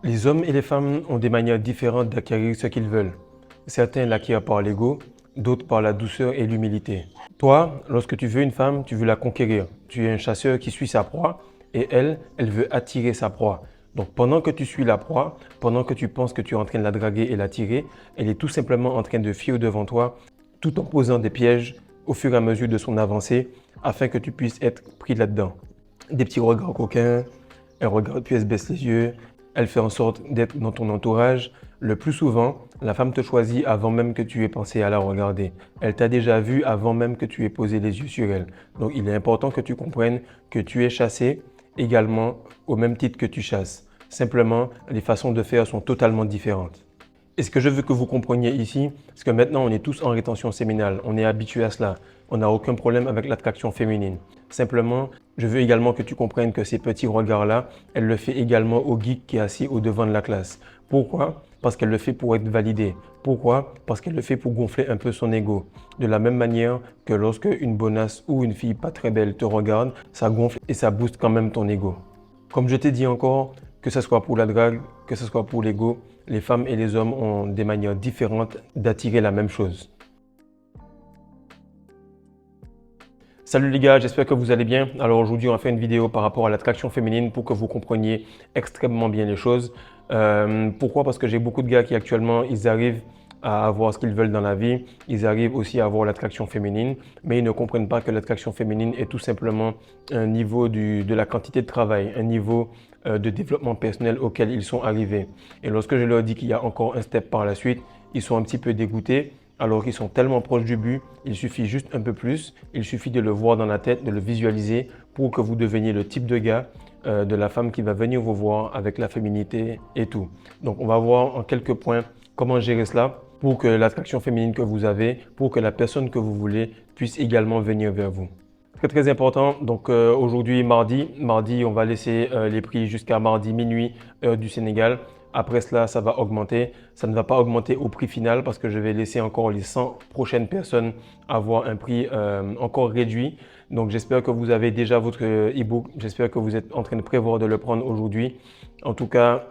Les hommes et les femmes ont des manières différentes d'acquérir ce qu'ils veulent. Certains l'acquièrent par l'ego, d'autres par la douceur et l'humilité. Toi, lorsque tu veux une femme, tu veux la conquérir. Tu es un chasseur qui suit sa proie et elle veut attirer sa proie. Donc pendant que tu suis la proie, pendant que tu penses que tu es en train de la draguer et l'attirer, elle est tout simplement en train de fuir devant toi, tout en posant des pièges au fur et à mesure de son avancée, afin que tu puisses être pris là-dedans. Des petits regards coquins, elle regarde puis elle se baisse les yeux, elle fait en sorte d'être dans ton entourage. Le plus souvent, la femme te choisit avant même que tu aies pensé à la regarder. Elle t'a déjà vu avant même que tu aies posé les yeux sur elle. Donc il est important que tu comprennes que tu es chassé également au même titre que tu chasses. Simplement, les façons de faire sont totalement différentes. Et ce que je veux que vous compreniez ici, c'est que maintenant on est tous en rétention séminale, on est habitué à cela, on n'a aucun problème avec l'attraction féminine. Simplement, je veux également que tu comprennes que ces petits regards-là, elle le fait également au geek qui est assis au devant de la classe. Pourquoi? Parce qu'elle le fait pour être validée. Pourquoi? Parce qu'elle le fait pour gonfler un peu son ego. De la même manière que lorsque une bonasse ou une fille pas très belle te regarde, ça gonfle et ça booste quand même ton ego. Comme je t'ai dit encore, que ce soit pour la drague, que ce soit pour l'ego, les femmes et les hommes ont des manières différentes d'attirer la même chose. Salut les gars, j'espère que vous allez bien. Alors aujourd'hui, on va faire une vidéo par rapport à l'attraction féminine pour que vous compreniez extrêmement bien les choses. Pourquoi? Parce que j'ai beaucoup de gars qui actuellement, ils arrivent à avoir ce qu'ils veulent dans la vie. Ils arrivent aussi à avoir l'attraction féminine, mais ils ne comprennent pas que l'attraction féminine est tout simplement un niveau de la quantité de travail, un niveau de développement personnel auquel ils sont arrivés. Et lorsque je leur dis qu'il y a encore un step par la suite, ils sont un petit peu dégoûtés. Alors qu'ils sont tellement proches du but, il suffit juste un peu plus, il suffit de le voir dans la tête, de le visualiser pour que vous deveniez le type de gars, de la femme qui va venir vous voir avec la féminité et tout. Donc on va voir en quelques points comment gérer cela pour que l'attraction féminine que vous avez, pour que la personne que vous voulez puisse également venir vers vous. Très important, donc aujourd'hui mardi, on va laisser les prix jusqu'à mardi minuit heure du Sénégal. Après cela, ça va augmenter. Ça ne va pas augmenter au prix final parce que je vais laisser encore les 100 prochaines personnes avoir un prix encore réduit. Donc j'espère que vous avez déjà votre e-book. J'espère que vous êtes en train de prévoir de le prendre aujourd'hui. En tout cas,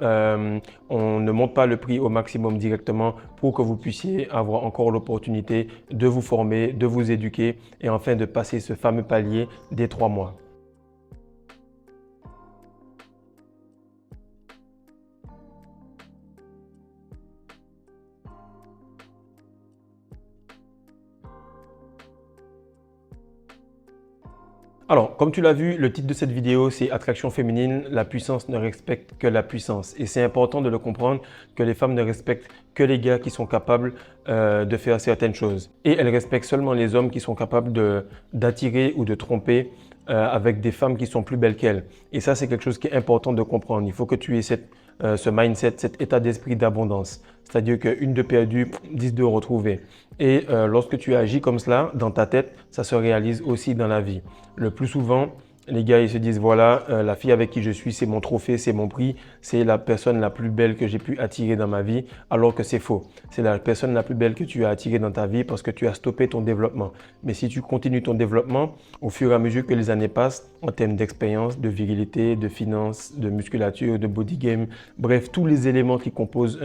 on ne monte pas le prix au maximum directement pour que vous puissiez avoir encore l'opportunité de vous former, de vous éduquer et enfin de passer ce fameux palier des 3 mois. Alors, comme tu l'as vu, le titre de cette vidéo, c'est Attraction féminine, la puissance ne respecte que la puissance. Et c'est important de le comprendre que les femmes ne respectent que les gars qui sont capables de faire certaines choses. Et elles respectent seulement les hommes qui sont capables d'attirer ou de tromper avec des femmes qui sont plus belles qu'elles. Et ça, c'est quelque chose qui est important de comprendre. Il faut que tu aies ce mindset, cet état d'esprit d'abondance. C'est-à-dire qu'une de perdue, 10 de retrouvée. Et lorsque tu agis comme cela, dans ta tête, ça se réalise aussi dans la vie. Le plus souvent, les gars, ils se disent, voilà, la fille avec qui je suis, c'est mon trophée, c'est mon prix, c'est la personne la plus belle que j'ai pu attirer dans ma vie, alors que c'est faux. C'est la personne la plus belle que tu as attirée dans ta vie parce que tu as stoppé ton développement. Mais si tu continues ton développement, au fur et à mesure que les années passent, en termes d'expérience, de virilité, de finances, de musculature, de body game, bref, tous les éléments qui composent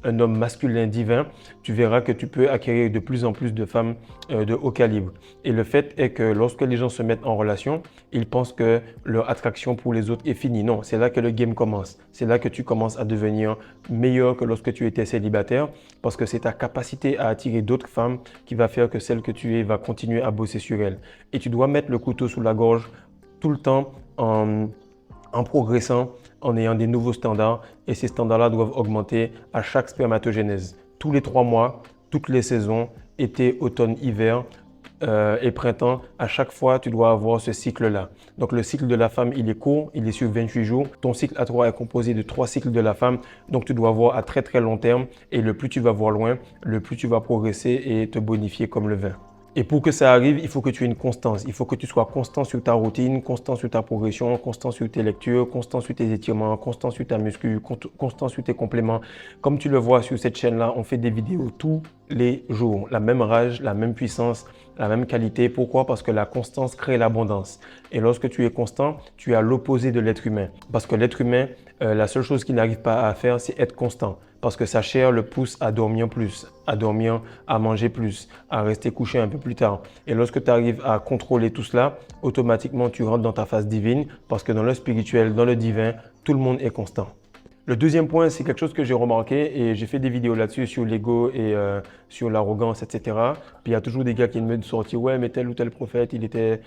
un homme masculin divin, tu verras que tu peux acquérir de plus en plus de femmes de haut calibre. Et le fait est que lorsque les gens se mettent en relation, ils pensent que leur attraction pour les autres est finie. Non, c'est là que le game commence. C'est là que tu commences à devenir meilleur que lorsque tu étais célibataire parce que c'est ta capacité à attirer d'autres femmes qui va faire que celle que tu es va continuer à bosser sur elle. Et tu dois mettre le couteau sous la gorge tout le temps en progressant, en ayant des nouveaux standards et ces standards-là doivent augmenter à chaque spermatogénèse. Tous les 3 mois, toutes les saisons, été, automne, hiver et printemps, à chaque fois, tu dois avoir ce cycle-là. Donc le cycle de la femme, il est court, il est sur 28 jours. Ton cycle à toi est composé de 3 cycles de la femme, donc tu dois voir à très très long terme et le plus tu vas voir loin, le plus tu vas progresser et te bonifier comme le vin. Et pour que ça arrive, il faut que tu aies une constance. Il faut que tu sois constant sur ta routine, constant sur ta progression, constant sur tes lectures, constant sur tes étirements, constant sur ta muscu, constant sur tes compléments. Comme tu le vois sur cette chaîne-là, on fait des vidéos tous les jours. La même rage, la même puissance, la même qualité. Pourquoi? Parce que la constance crée l'abondance. Et lorsque tu es constant, tu es à l'opposé de l'être humain. Parce que l'être humain, la seule chose qu'il n'arrive pas à faire, c'est être constant. Parce que sa chair le pousse à dormir plus, à manger plus, à rester couché un peu plus tard. Et lorsque tu arrives à contrôler tout cela, automatiquement tu rentres dans ta phase divine parce que dans le spirituel, dans le divin, tout le monde est constant. Le deuxième point, c'est quelque chose que j'ai remarqué et j'ai fait des vidéos là-dessus sur l'ego et sur l'arrogance, etc. Puis il y a toujours des gars qui viennent me sortir, ouais, mais tel ou tel prophète, il était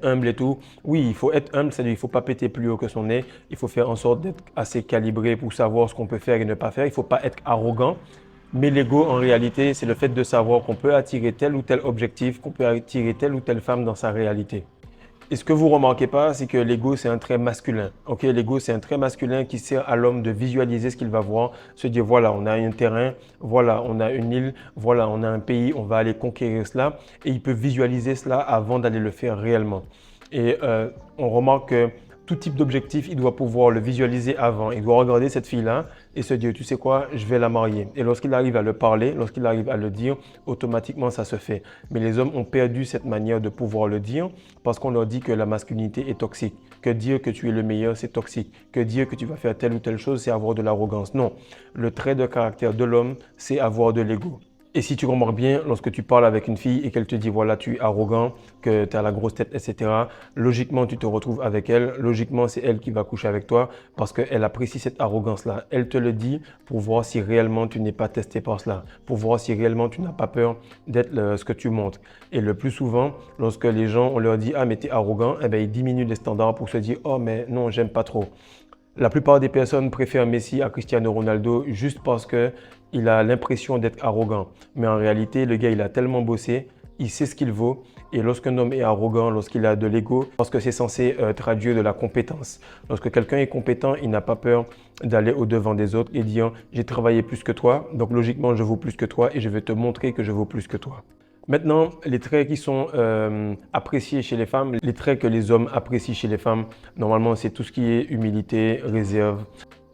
humble et tout. Oui, il faut être humble, c'est-à-dire il ne faut pas péter plus haut que son nez. Il faut faire en sorte d'être assez calibré pour savoir ce qu'on peut faire et ne pas faire. Il ne faut pas être arrogant. Mais l'ego, en réalité, c'est le fait de savoir qu'on peut attirer tel ou tel objectif, qu'on peut attirer telle ou telle femme dans sa réalité. Et ce que vous ne remarquez pas, c'est que l'ego, c'est un trait masculin. Ok, l'ego, c'est un trait masculin qui sert à l'homme de visualiser ce qu'il va voir, se dire, voilà, on a un terrain, voilà, on a une île, voilà, on a un pays, on va aller conquérir cela. Et il peut visualiser cela avant d'aller le faire réellement. Et on remarque que tout type d'objectif, il doit pouvoir le visualiser avant. Il doit regarder cette fille-là et se dire, tu sais quoi, je vais la marier. Et lorsqu'il arrive à le parler, lorsqu'il arrive à le dire, automatiquement, ça se fait. Mais les hommes ont perdu cette manière de pouvoir le dire parce qu'on leur dit que la masculinité est toxique. Que dire que tu es le meilleur, c'est toxique. Que dire que tu vas faire telle ou telle chose, c'est avoir de l'arrogance. Non, le trait de caractère de l'homme, c'est avoir de l'ego. Et si tu remarques bien, lorsque tu parles avec une fille et qu'elle te dit, voilà, tu es arrogant, que tu as la grosse tête, etc., logiquement, tu te retrouves avec elle. Logiquement, c'est elle qui va coucher avec toi parce qu'elle apprécie cette arrogance-là. Elle te le dit pour voir si réellement tu n'es pas testé par cela, pour voir si réellement tu n'as pas peur d'être ce que tu montres. Et le plus souvent, lorsque les gens, on leur dit, ah, mais tu es arrogant, eh bien, ils diminuent les standards pour se dire, oh, mais non, j'aime pas trop. La plupart des personnes préfèrent Messi à Cristiano Ronaldo juste parce qu'il a l'impression d'être arrogant. Mais en réalité, le gars, il a tellement bossé, il sait ce qu'il vaut. Et lorsqu'un homme est arrogant, lorsqu'il a de l'ego, parce que c'est censé traduire de la compétence. Lorsque quelqu'un est compétent, il n'a pas peur d'aller au-devant des autres et dire « j'ai travaillé plus que toi, donc logiquement je vaux plus que toi et je vais te montrer que je vaux plus que toi ». Maintenant, les traits qui sont appréciés chez les femmes, les traits que les hommes apprécient chez les femmes, normalement, c'est tout ce qui est humilité, réserve.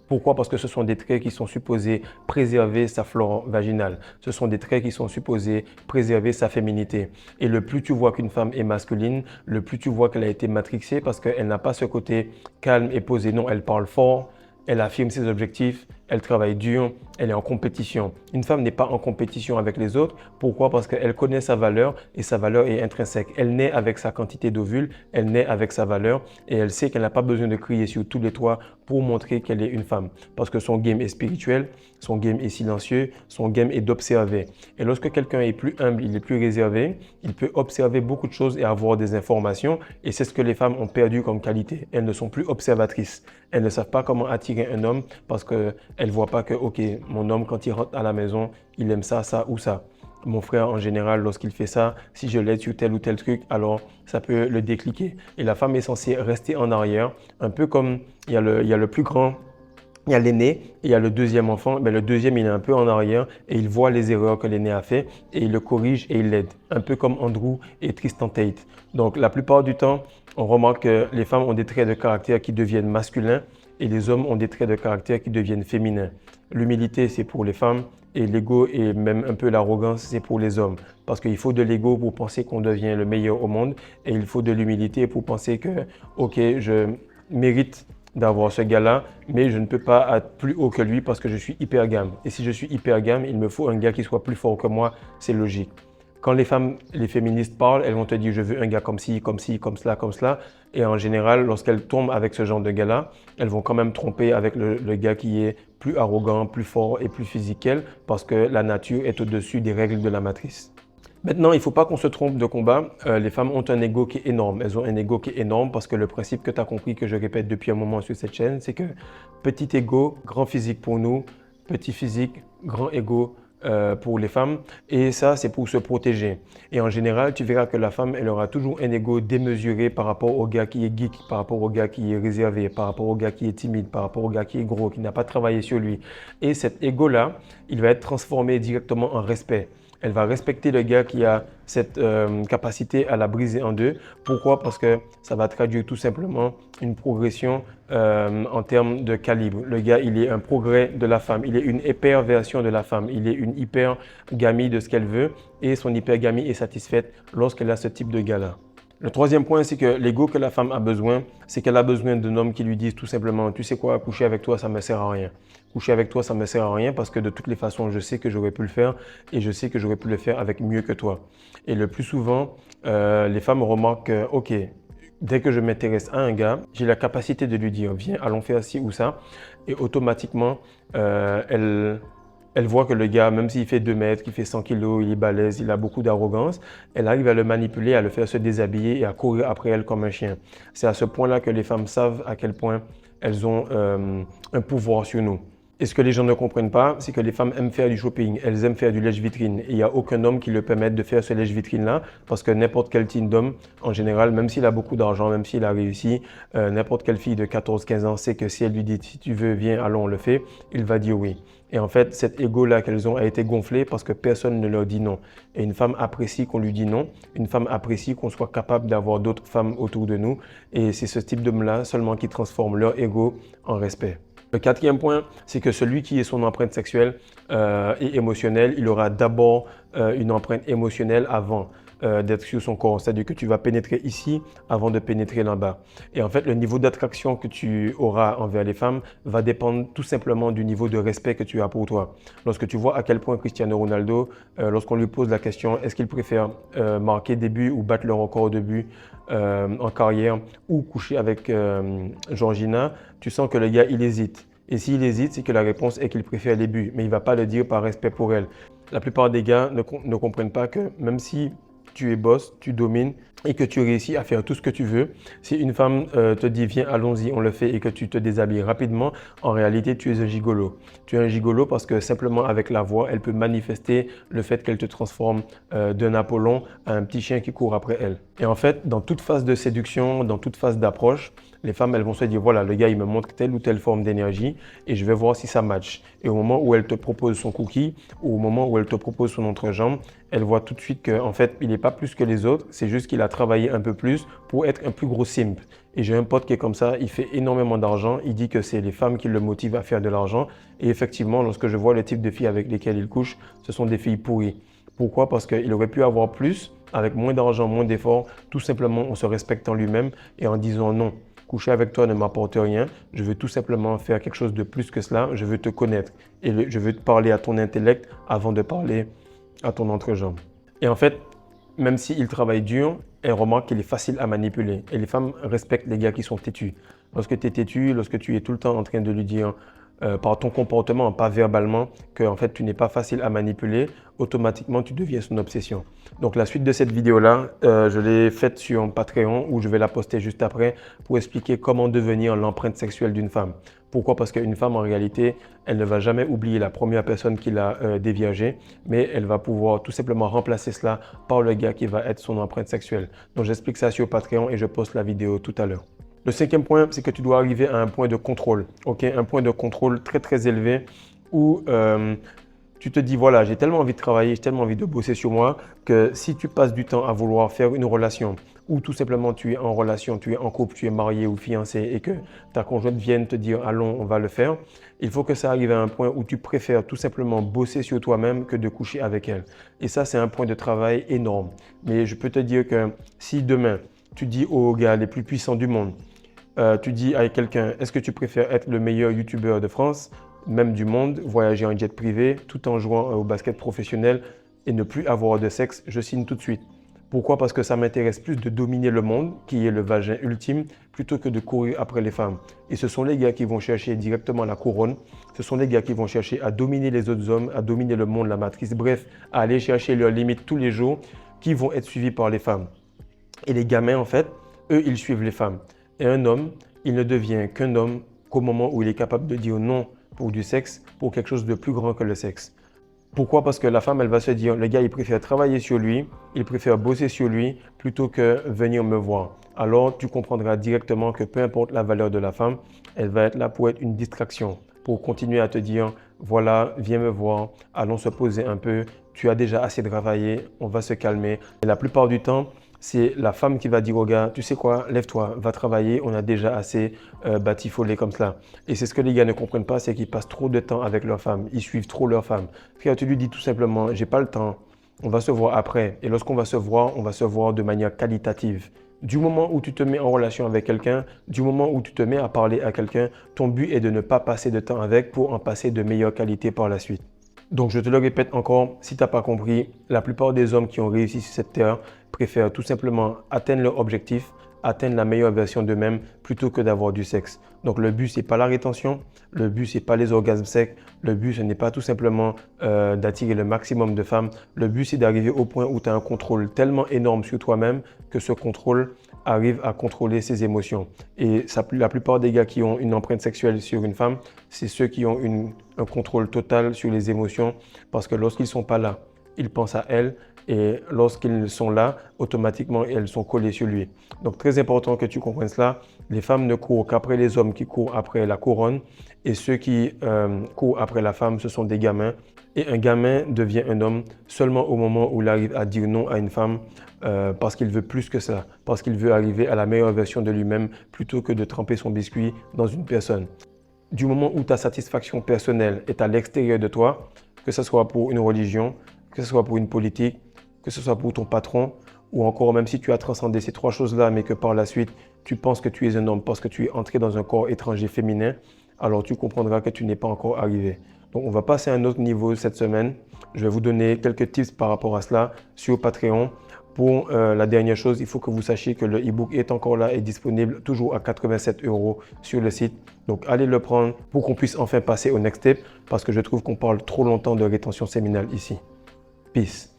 Pourquoi? Parce que ce sont des traits qui sont supposés préserver sa flore vaginale. Ce sont des traits qui sont supposés préserver sa féminité. Et le plus tu vois qu'une femme est masculine, le plus tu vois qu'elle a été matrixée parce qu'elle n'a pas ce côté calme et posé. Non, elle parle fort, elle affirme ses objectifs, elle travaille dur, elle est en compétition. Une femme n'est pas en compétition avec les autres. Pourquoi? Parce qu'elle connaît sa valeur et sa valeur est intrinsèque. Elle naît avec sa quantité d'ovules, elle naît avec sa valeur et elle sait qu'elle n'a pas besoin de crier sur tous les toits pour montrer qu'elle est une femme. Parce que son game est spirituel, son game est silencieux, son game est d'observer. Et lorsque quelqu'un est plus humble, il est plus réservé, il peut observer beaucoup de choses et avoir des informations. Et c'est ce que les femmes ont perdu comme qualité. Elles ne sont plus observatrices. Elles ne savent pas comment attirer un homme parce qu'elles ne voient pas que, ok, mon homme, quand il rentre à la maison, il aime ça, ça ou ça. Mon frère, en général, lorsqu'il fait ça, si je l'aide sur tel ou tel truc, alors ça peut le décliquer. Et la femme est censée rester en arrière, un peu comme il y a le plus grand, il y a l'aîné et il y a le deuxième enfant. Ben, le deuxième, il est un peu en arrière et il voit les erreurs que l'aîné a fait et il le corrige et il l'aide. Un peu comme Andrew et Tristan Tate. Donc, la plupart du temps, on remarque que les femmes ont des traits de caractère qui deviennent masculins et les hommes ont des traits de caractère qui deviennent féminins. L'humilité, c'est pour les femmes et l'ego et même un peu l'arrogance, c'est pour les hommes. Parce qu'il faut de l'ego pour penser qu'on devient le meilleur au monde et il faut de l'humilité pour penser que, ok, je mérite d'avoir ce gars-là, mais je ne peux pas être plus haut que lui parce que je suis hyper gamme. Et si je suis hyper gamme, il me faut un gars qui soit plus fort que moi, c'est logique. Quand les femmes, les féministes parlent, elles vont te dire « je veux un gars comme ci, comme ci, comme cela, comme cela ». Et en général, lorsqu'elles tombent avec ce genre de gars-là, elles vont quand même tromper avec le gars qui est plus arrogant, plus fort et plus physique qu'elle parce que la nature est au-dessus des règles de la matrice. Maintenant, il ne faut pas qu'on se trompe de combat. Les femmes ont un ego qui est énorme. Elles ont un ego qui est énorme parce que le principe que tu as compris, que je répète depuis un moment sur cette chaîne, c'est que petit ego, grand physique pour nous, petit physique, grand ego pour les femmes. Et ça, c'est pour se protéger. Et en général, tu verras que la femme, elle aura toujours un ego démesuré par rapport au gars qui est geek, par rapport au gars qui est réservé, par rapport au gars qui est timide, par rapport au gars qui est gros, qui n'a pas travaillé sur lui. Et cet ego-là, il va être transformé directement en respect. Elle va respecter le gars qui a cette capacité à la briser en deux. Pourquoi? Parce que ça va traduire tout simplement une progression en termes de calibre. Le gars, il est un progrès de la femme. Il est une hyperversion de la femme. Il est une hypergamie de ce qu'elle veut et son hypergamie est satisfaite lorsqu'elle a ce type de gars-là. Le troisième point, c'est que l'ego que la femme a besoin, c'est qu'elle a besoin d'un homme qui lui dise tout simplement, tu sais quoi, coucher avec toi, ça ne me sert à rien. Coucher avec toi, ça ne me sert à rien parce que de toutes les façons, je sais que j'aurais pu le faire et je sais que j'aurais pu le faire avec mieux que toi. Et le plus souvent, les femmes remarquent que, ok, dès que je m'intéresse à un gars, j'ai la capacité de lui dire, viens, allons faire ci ou ça. Et automatiquement, elle voit que le gars, même s'il fait 2 mètres, qu'il fait 100 kilos, il est balèze, il a beaucoup d'arrogance, elle arrive à le manipuler, à le faire se déshabiller et à courir après elle comme un chien. C'est à ce point-là que les femmes savent à quel point elles ont un pouvoir sur nous. Et ce que les gens ne comprennent pas, c'est que les femmes aiment faire du shopping, elles aiment faire du lèche-vitrine. Et il n'y a aucun homme qui leur permette de faire ce lèche-vitrine-là, parce que n'importe quel teen d'homme, en général, même s'il a beaucoup d'argent, même s'il a réussi, n'importe quelle fille de 14-15 ans sait que si elle lui dit « si tu veux, viens, allons, on le fait », il va dire oui. Et en fait, cet ego-là qu'elles ont a été gonflé parce que personne ne leur dit non. Et une femme apprécie qu'on lui dit non, une femme apprécie qu'on soit capable d'avoir d'autres femmes autour de nous. Et c'est ce type d'homme-là seulement qui transforme leur ego en respect. Le quatrième point, c'est que celui qui est son empreinte sexuelle et émotionnelle, il aura d'abord une empreinte émotionnelle avant d'être sur son corps. C'est-à-dire que tu vas pénétrer ici avant de pénétrer là-bas. Et en fait, le niveau d'attraction que tu auras envers les femmes va dépendre tout simplement du niveau de respect que tu as pour toi. Lorsque tu vois à quel point Cristiano Ronaldo, lorsqu'on lui pose la question, est-ce qu'il préfère marquer des buts ou battre le record de buts en carrière ou coucher avec Georgina, tu sens que le gars, il hésite. Et s'il hésite, c'est que la réponse est qu'il préfère les buts, mais il ne va pas le dire par respect pour elle. La plupart des gars ne comprennent pas que même si tu es boss, tu domines et que tu réussis à faire tout ce que tu veux, si une femme te dit viens, allons-y, on le fait et que tu te déshabilles rapidement, en réalité, tu es un gigolo. Tu es un gigolo parce que simplement avec la voix, elle peut manifester le fait qu'elle te transforme d'un Apollon à un petit chien qui court après elle. Et en fait, dans toute phase de séduction, dans toute phase d'approche, les femmes, elles vont se dire, voilà, le gars, il me montre telle ou telle forme d'énergie et je vais voir si ça match. Et au moment où elle te propose son cookie ou au moment où elle te propose son entrejambe, elle voit tout de suite qu'en fait, il n'est pas plus que les autres. C'est juste qu'il a travaillé un peu plus pour être un plus gros simp. Et j'ai un pote qui est comme ça, il fait énormément d'argent. Il dit que c'est les femmes qui le motivent à faire de l'argent. Et effectivement, lorsque je vois le type de filles avec lesquelles il couche, ce sont des filles pourries. Pourquoi? Parce qu'il aurait pu avoir plus, avec moins d'argent, moins d'efforts, tout simplement en se respectant lui-même et en disant non. Coucher avec toi ne m'apporte rien, je veux tout simplement faire quelque chose de plus que cela, je veux te connaître et je veux te parler à ton intellect avant de parler à ton entrejambe. Et en fait, même s'il travaille dur, elle remarque qu'il est facile à manipuler. Et les femmes respectent les gars qui sont têtus. Lorsque tu es têtu, lorsque tu es tout le temps en train de lui dire par ton comportement, pas verbalement, que en fait, tu n'es pas facile à manipuler, automatiquement, tu deviens son obsession. Donc, la suite de cette vidéo-là, je l'ai faite sur Patreon où je vais la poster juste après pour expliquer comment devenir l'empreinte sexuelle d'une femme. Pourquoi? Parce qu'une femme, en réalité, elle ne va jamais oublier la première personne qui l'a déviergée, mais elle va pouvoir tout simplement remplacer cela par le gars qui va être son empreinte sexuelle. Donc, j'explique ça sur Patreon et je poste la vidéo tout à l'heure. Le cinquième point, c'est que tu dois arriver à un point de contrôle, ok? Un point de contrôle très très élevé où tu te dis, voilà, j'ai tellement envie de travailler, j'ai tellement envie de bosser sur moi que si tu passes du temps à vouloir faire une relation ou tout simplement tu es en relation, tu es en couple, tu es marié ou fiancé et que ta conjointe vienne te dire, allons, on va le faire, il faut que ça arrive à un point où tu préfères tout simplement bosser sur toi-même que de coucher avec elle. Et ça, c'est un point de travail énorme. Mais je peux te dire que si demain, tu dis aux gars les plus puissants du monde, tu dis à quelqu'un, est-ce que tu préfères être le meilleur youtubeur de France, même du monde, voyager en jet privé, tout en jouant au basket professionnel et ne plus avoir de sexe, je signe tout de suite. Pourquoi? Parce que ça m'intéresse plus de dominer le monde, qui est le vagin ultime, plutôt que de courir après les femmes. Et ce sont les gars qui vont chercher directement la couronne, ce sont les gars qui vont chercher à dominer les autres hommes, à dominer le monde, la matrice, bref, à aller chercher leurs limites tous les jours, qui vont être suivis par les femmes. Et les gamins, en fait, eux, ils suivent les femmes. Et un homme, il ne devient qu'un homme qu'au moment où il est capable de dire non pour du sexe, pour quelque chose de plus grand que le sexe. Pourquoi? Parce que la femme, elle va se dire, le gars, il préfère travailler sur lui, il préfère bosser sur lui plutôt que venir me voir. Alors, tu comprendras directement que peu importe la valeur de la femme, elle va être là pour être une distraction, pour continuer à te dire, voilà, viens me voir, allons se poser un peu tu as déjà assez travaillé, on va se calmer. Et la plupart du temps, c'est la femme qui va dire au gars, tu sais quoi, lève-toi, va travailler, on a déjà assez batifolé comme cela. Et c'est ce que les gars ne comprennent pas, c'est qu'ils passent trop de temps avec leur femme, ils suivent trop leur femme. Frère, tu lui dis tout simplement, j'ai pas le temps, on va se voir après. Et lorsqu'on va se voir, on va se voir de manière qualitative. Du moment où tu te mets en relation avec quelqu'un, du moment où tu te mets à parler à quelqu'un, ton but est de ne pas passer de temps avec pour en passer de meilleure qualité par la suite. Donc, je te le répète encore, si tu n'as pas compris, la plupart des hommes qui ont réussi sur cette terre préfèrent tout simplement atteindre leur objectif, atteindre la meilleure version d'eux-mêmes plutôt que d'avoir du sexe. Donc, le but, ce n'est pas la rétention, le but, ce n'est pas les orgasmes secs, le but, ce n'est pas tout simplement d'attirer le maximum de femmes. Le but, c'est d'arriver au point où tu as un contrôle tellement énorme sur toi-même que ce contrôle arrive à contrôler ses émotions. Et la plupart des gars qui ont une empreinte sexuelle sur une femme, c'est ceux qui ont un contrôle total sur les émotions parce que lorsqu'ils ne sont pas là, ils pensent à elle et lorsqu'ils sont là, automatiquement, elles sont collées sur lui. Donc, très important que tu comprennes cela. Les femmes ne courent qu'après les hommes qui courent après la couronne et ceux qui courent après la femme, ce sont des gamins. Et un gamin devient un homme seulement au moment où il arrive à dire non à une femme parce qu'il veut plus que ça, parce qu'il veut arriver à la meilleure version de lui-même plutôt que de tremper son biscuit dans une personne. Du moment où ta satisfaction personnelle est à l'extérieur de toi, que ce soit pour une religion, que ce soit pour une politique, que ce soit pour ton patron, ou encore même si tu as transcendé ces trois choses-là, mais que par la suite, tu penses que tu es un homme parce que tu es entré dans un corps étranger féminin, alors tu comprendras que tu n'es pas encore arrivé. Donc, on va passer à un autre niveau cette semaine. Je vais vous donner quelques tips par rapport à cela sur Patreon. Pour la dernière chose, il faut que vous sachiez que le e-book est encore là et disponible toujours à 87 € sur le site. Donc, allez le prendre pour qu'on puisse enfin passer au next step parce que je trouve qu'on parle trop longtemps de rétention séminale ici. Peace.